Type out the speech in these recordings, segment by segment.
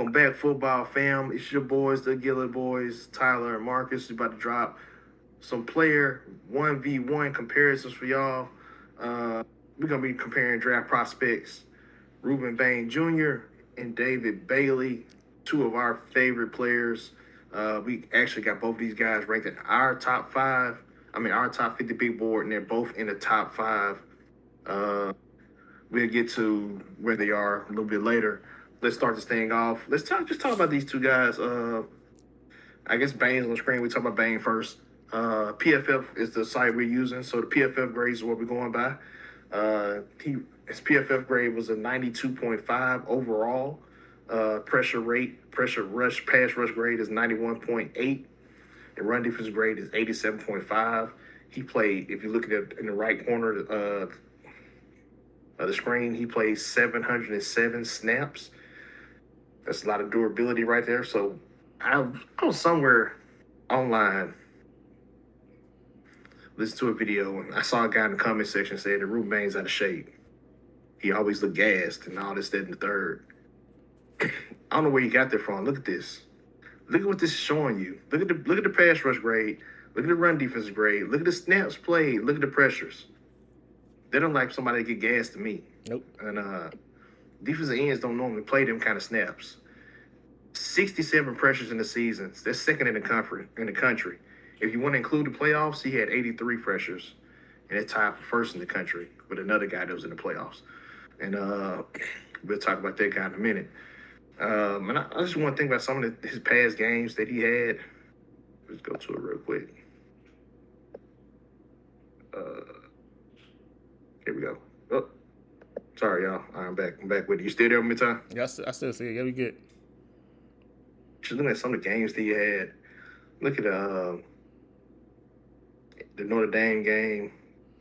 Welcome back, football fam. It's your boys, the Gillett boys, Tyler and Marcus. We're about to drop some player 1v1 comparisons for y'all. We're going to be comparing draft prospects Ruben Bain Jr. and David Bailey, two of our favorite players. We actually got both these guys ranked in our top five. Our top 50 big board, and they're both in the top five. Uh, we'll get to where they are a little bit later. Let's start this thing off. Just talk about these two guys. I guess Bain's on the screen. We talk about Bain first. PFF is the site we're using, so the PFF grades is what we're going by. His PFF grade was a 92.5 overall. Pass rush grade is 91.8, and run defense grade is 87.5. He played, if you look at it in the right corner of the screen, he played 707 snaps. That's a lot of durability right there. So I was somewhere online, listened to a video, and I saw a guy in the comment section say that Ruben Bain's out of shape. He always looked gassed and all this, that, and the third. I don't know where you got that from. Look at this. Look at what this is showing you. Look at the pass rush grade. Look at the run defense grade. Look at the snaps played. Look at the pressures. They don't like somebody to get gassed to me. Nope. And defensive ends don't normally play them kind of snaps. 67 pressures in the season. That's second in the country. If you want to include the playoffs, he had 83 pressures, and it's tied for first in the country with another guy that was in the playoffs. And we'll talk about that guy in a minute. And I just want to think about some of his past games that he had. Let's go to it real quick. Here we go. Oh, sorry, y'all. I'm back. I'm back with you. You still there with me, Ty? Yeah, I still see it. Yeah, we good. Just looking at some of the games that he had. Look at the Notre Dame game.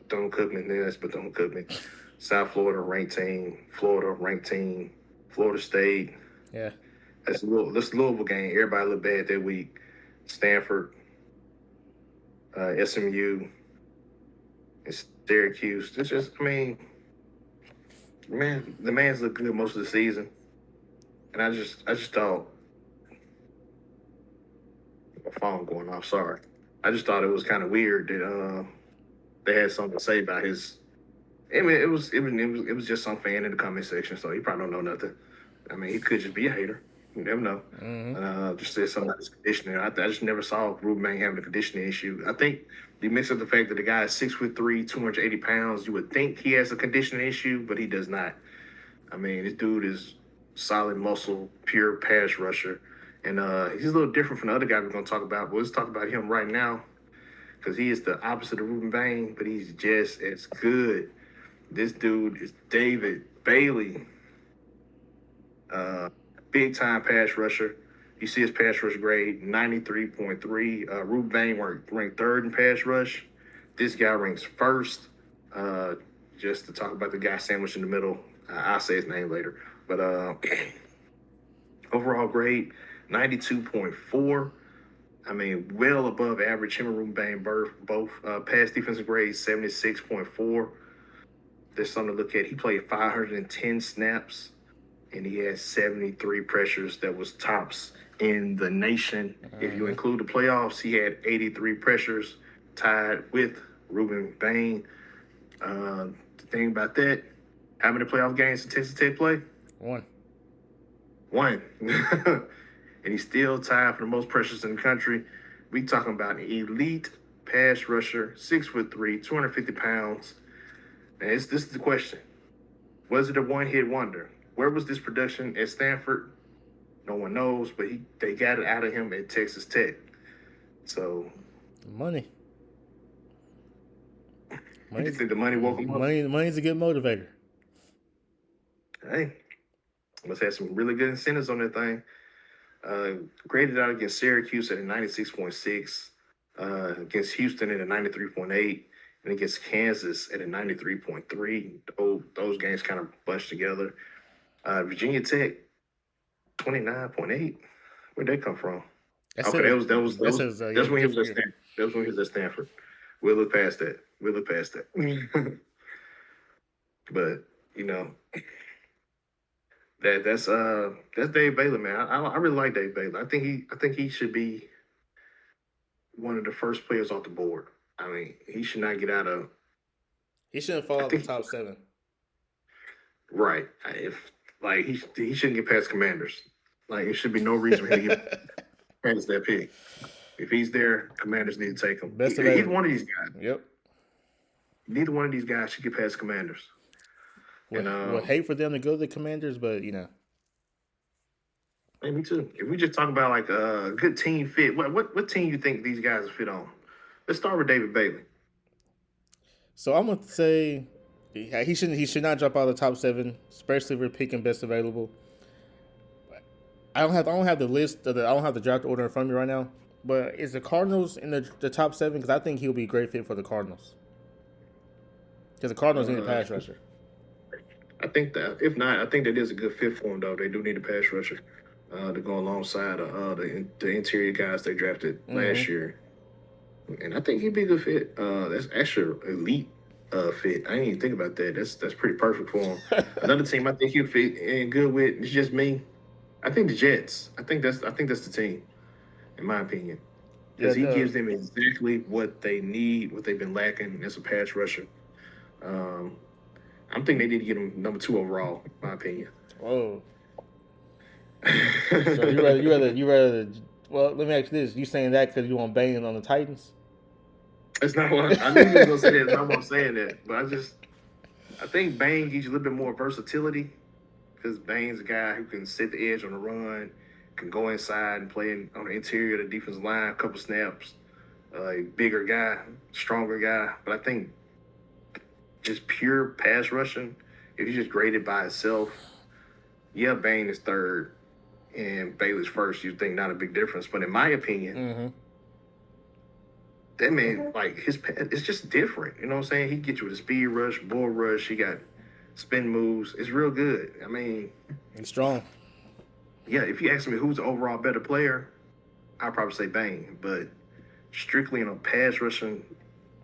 Bethune Cookman, that's Bethune Cookman. South Florida ranked team. Florida ranked team. Florida State. Yeah. That's Louisville game. Everybody looked bad that week. Stanford, SMU, and Syracuse. It's just, the man's looked good most of the season. And I just thought, my phone going off, sorry. I just thought it was kind of weird that they had something to say about his. It was just some fan in the comment section, so he probably don't know nothing. He could just be a hater. You never know. Mm-hmm. Just said something about his conditioning. I just never saw Ruben Bain having a conditioning issue. I think the mix of the fact that the guy is 6'3", 280 pounds, you would think he has a conditioning issue, but he does not. This dude is solid muscle, pure pass rusher. And he's a little different from the other guy we're going to talk about. But let's talk about him right now because he is the opposite of Ruben Bain, but he's just as good. This dude is David Bailey. Big time pass rusher. You see his pass rush grade, 93.3. Ruben Bain ranked third in pass rush. This guy ranks first. Just to talk about the guy sandwiched in the middle. I'll say his name later. But overall grade, 92.4. Well above average. Him and Ruben Bain both pass defensive grade, 76.4. There's something to look at. He played 510 snaps, and he had 73 pressures. That was tops in the nation. If you include the playoffs, he had 83 pressures, tied with Ruben Bain. The thing about that, how many playoff games did Texas Tech play? One. And he's still tied for the most pressures in the country. We talking about an elite pass rusher, 6'3", 250 pounds. And this is the question. Was it a one-hit wonder? Where was this production at Stanford? No one knows, but they got it out of him at Texas Tech. So Money. You just think the money woke him up? Money's a good motivator. Hey, must have some really good incentives on that thing. Graded out against Syracuse at a 96.6, against Houston at a 93.8, and against Kansas at a 93.3. Those games kind of bunched together. Virginia Tech, 29.8. Where'd that come from? That's when he was at Stanford. We'll look past that. But That's Dave Bailey, man. I really like Dave Bailey. I think he should be one of the first players off the board. I mean, he should not get out of. He shouldn't fall I out the think top 7. right. If like he shouldn't get past Commanders. Like it should be no reason for him to get past that pick. If he's there, Commanders need to take him. Best He's available. one of these guys. Yep. Neither one of these guys should get past Commanders. And Would hate for them to go to the Commanders, but hey, me too. If we just talk about like a good team fit, what team you think these guys fit on? Let's start with David Bailey. So I'm gonna say he should not drop out of the top 7, especially if we're picking best available. I don't have the list. I don't have the draft order in front of me right now. But is the Cardinals in the top 7? Because I think he'll be a great fit for the Cardinals. Because the Cardinals need a pass rusher. I think that if not, I think that is a good fit for him though. They do need a pass rusher to go alongside the interior guys they drafted last year, and I think he'd be a good fit. That's actually elite fit. I didn't even think about that. That's pretty perfect for him. Another team I think he'll fit in good with. It's just me. I think the Jets. I think that's the team, in my opinion, because he gives them exactly what they need, what they've been lacking as a pass rusher. I'm thinking they need to get him number 2 overall, in my opinion. Whoa. So you rather well, let me ask you this. You saying that because you want Bain on the Titans? That's not what I knew you were gonna say that. That's not what I'm saying that. But I think Bain gives you a little bit more versatility because Bain's a guy who can set the edge on the run, can go inside and play on the interior of the defensive line, a couple snaps. A bigger guy, stronger guy. But I think just pure pass rushing, if you just grade it by itself, yeah, Bain is 3rd and Bailey's 1st. You think not a big difference. But in my opinion, that man, like his pass, it's just different. You know what I'm saying? He gets you with a speed rush, bull rush. He got spin moves. It's real good. I mean, he's strong. Yeah, if you ask me who's the overall better player, I'd probably say Bain. But strictly in a pass rushing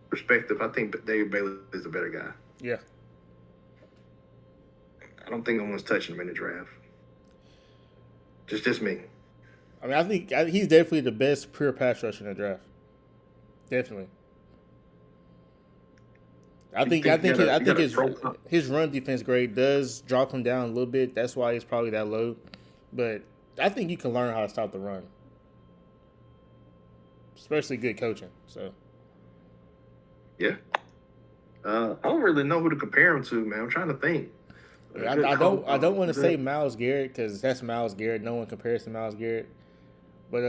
perspective, I think David Bailey is the better guy. Yeah. I don't think anyone's touching him in the draft. Just me. I mean, I think he's definitely the best pure pass rusher in the draft. Definitely. I think his run defense grade does drop him down a little bit. That's why he's probably that low. But I think you can learn how to stop the run, especially good coaching. So. Yeah. I don't really know who to compare him to, man. I'm trying to think. I don't want to say Myles Garrett because that's Myles Garrett. No one compares to Myles Garrett. But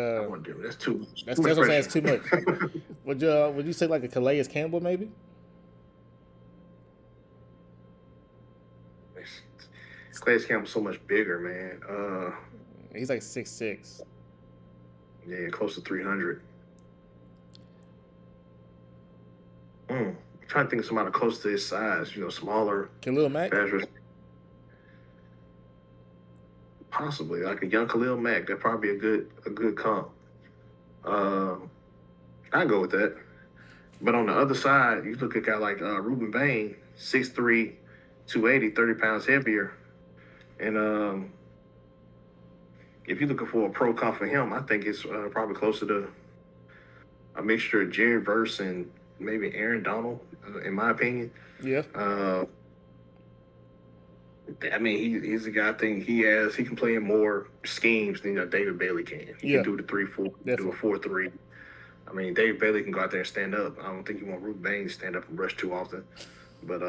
that's too much. That's what I'm saying. It's too much. Would you say like a Calais Campbell maybe? Calais Campbell's so much bigger, man. He's like 6'6". Yeah, close to 300. I'm trying to think of somebody close to his size. Smaller. Khalil Mack. Possibly like a young Khalil Mack. That'd probably be a good comp. I'd go with that. But on the other side, you look at a guy like Ruben Bain, 6'3", 280, 30 pounds heavier. And if you're looking for a pro comp for him, I think it's probably closer to a mixture of Jerry Verse and maybe Aaron Donald, in my opinion. Yeah. I mean, he's a guy. I think he can play in more schemes than David Bailey can. He can do the 3-4, do a 4-3. I mean, David Bailey can go out there and stand up. I don't think you want Ruben Bain to stand up and rush too often. But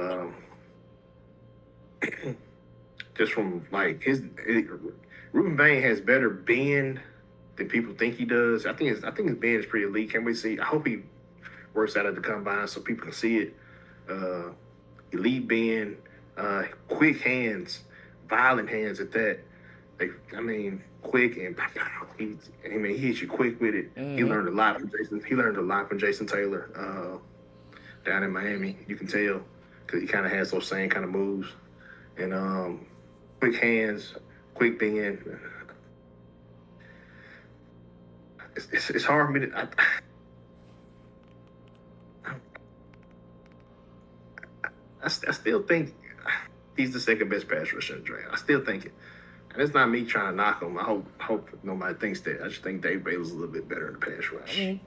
just from like Ruben Bain has better bend than people think he does. I think his bend is pretty elite. Can't wait to see. I hope he works out at the combine so people can see it. Elite bend. Quick hands, violent hands at that. Quick and he hits you quick with it. He learned a lot from Jason. He learned a lot from Jason Taylor down in Miami. You can tell because he kind of has those same kind of moves and quick hands, quick bend. It's hard for me to. I still think he's the second best pass rusher in the draft. I still think it. And it's not me trying to knock him. I hope nobody thinks that. I just think Dave Bailey's a little bit better in the pass I rush. mean,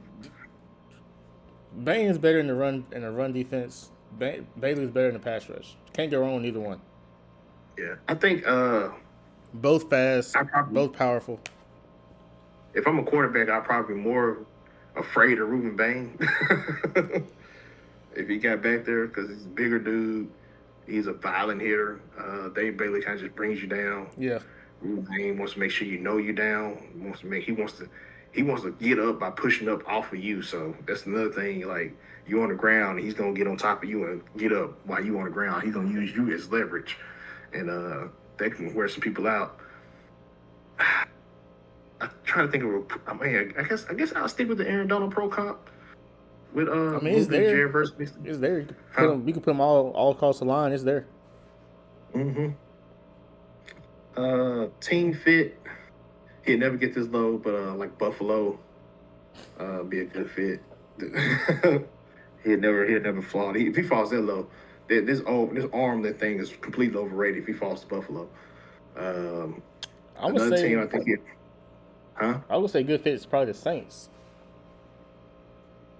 Bain is better in the run defense. Bailey's better in the pass rush. Can't go wrong with either one. Yeah, I think Both fast, I probably both powerful. if I'm a quarterback, I'd probably be more afraid of Ruben Bain if he got back there because he's a bigger dude. He's a violent hitter. Dave Bailey kind of just brings you down. Yeah. Ruben Bain wants to make sure you know you down. He wants to get up by pushing up off of you. So that's another thing. Like you on the ground, he's gonna get on top of you and get up while you on the ground. He's gonna use you as leverage, and that can wear some people out. I'm trying to think of I mean, I guess I'll stick with the Aaron Donald Pro Comp with I mean, it's there. Jared versus It's there. You can put them all across the line. It's there. Mm-hmm. Team fit. He'd never get this low, but like Buffalo, be a good fit. he'd never fall. If he falls that low, this arm that thing is completely overrated. If he falls to Buffalo, I would another say. team I think he, I would say good fit is probably the Saints.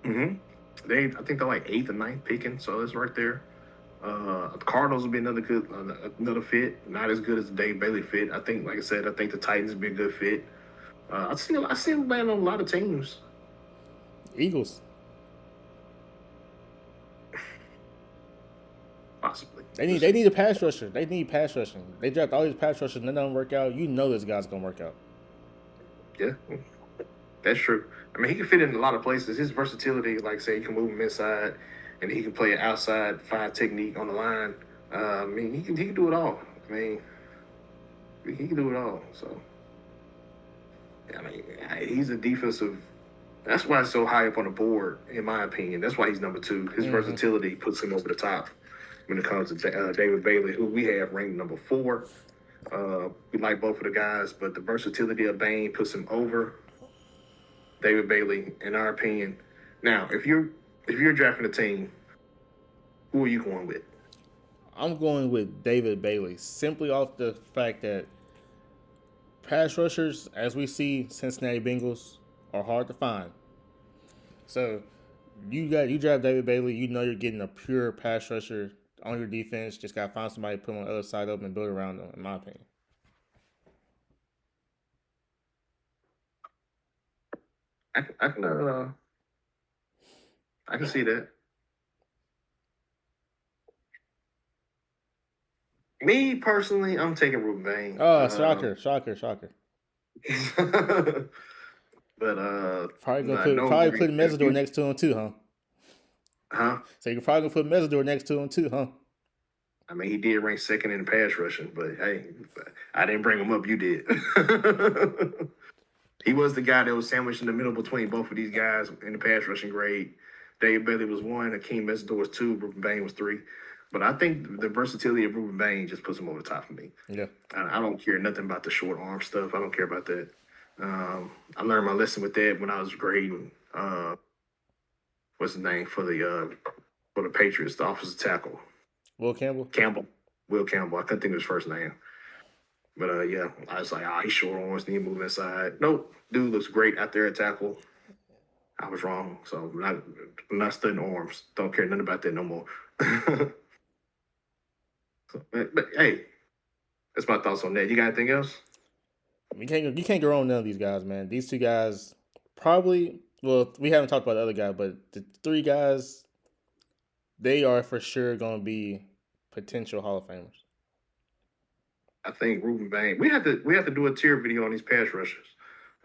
Mm-hmm. I think they're like 8th or 9th picking, so it's right there. The Cardinals would be another fit. Not as good as the Dave Bailey fit. I think, like I said, I think the Titans would be a good fit. I seen him land on a lot of teams. Eagles. Possibly. They need a pass rusher. They need pass rushing. They draft all these pass rushers and they don't work out. You know this guy's gonna work out. Yeah, that's true. I mean, he can fit in a lot of places. His versatility, like say, he can move him inside, and he can play an outside 5 technique on the line. I mean, he can do it all. I mean, he can do it all. So, I mean, he's a defensive. That's why he's so high up on the board, in my opinion. That's why he's number 2. His versatility puts him over the top when it comes to David Bailey, who we have ranked number 4. We like both of the guys, but the versatility of Bain puts him over David Bailey, in our opinion. Now, if you're drafting a team, who are you going with? I'm going with David Bailey, simply off the fact that pass rushers, as we see Cincinnati Bengals, are hard to find. So you draft David Bailey, you know you're getting a pure pass rusher on your defense. Just gotta find somebody, put them on the other side up, and build around them. In my opinion. I can see that. Me personally, I'm taking Ruben Bain. Oh, shocker. But probably put Mesidor next to him too, huh? Huh? So you're probably gonna put Mesidor next to him too, huh? I mean, he did rank 2nd in pass rushing, but hey, I didn't bring him up. You did. He was the guy that was sandwiched in the middle between both of these guys in the pass rushing grade. Dave Bailey was 1, Akeem Mesidor was 2, Ruben Bain was 3. But I think the versatility of Ruben Bain just puts him over the top for me. Yeah. I don't care nothing about the short arm stuff. I don't care about that. I learned my lesson with that when I was grading. What's his name for the Patriots? The offensive tackle. Will Campbell. Will Campbell. I couldn't think of his first name. But yeah, I was like, he's short arms, need to move inside. Nope, dude looks great out there at tackle. I was wrong. So I'm not studying arms. Don't care nothing about that no more. but hey, that's my thoughts on that. You got anything else? You can't go wrong with none of these guys, man. These 2 guys probably. Well, we haven't talked about the other guy, but the 3 guys, they are for sure going to be potential Hall of Famers. I think Ruben Bain. We have to do a tier video on these pass rushers,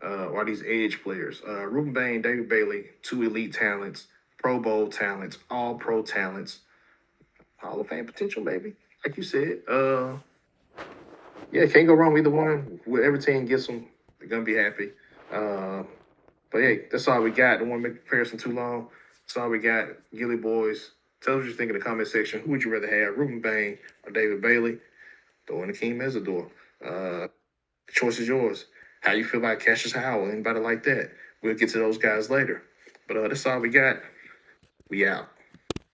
or these edge players. Ruben Bain, David Bailey, 2 elite talents, Pro Bowl talents, All Pro talents, Hall of Fame potential, maybe. Like you said, yeah, can't go wrong with either one. Whatever team gets them, they're gonna be happy. But hey, that's all we got. Don't want to make the comparison too long. That's all we got. Gilly boys, tell us what you think in the comment section. Who would you rather have, Ruben Bain or David Bailey? Throw in Akeem Mesidor. The choice is yours. How you feel about Cassius Howell? Anybody like that? We'll get to those guys later. But that's all we got. We out.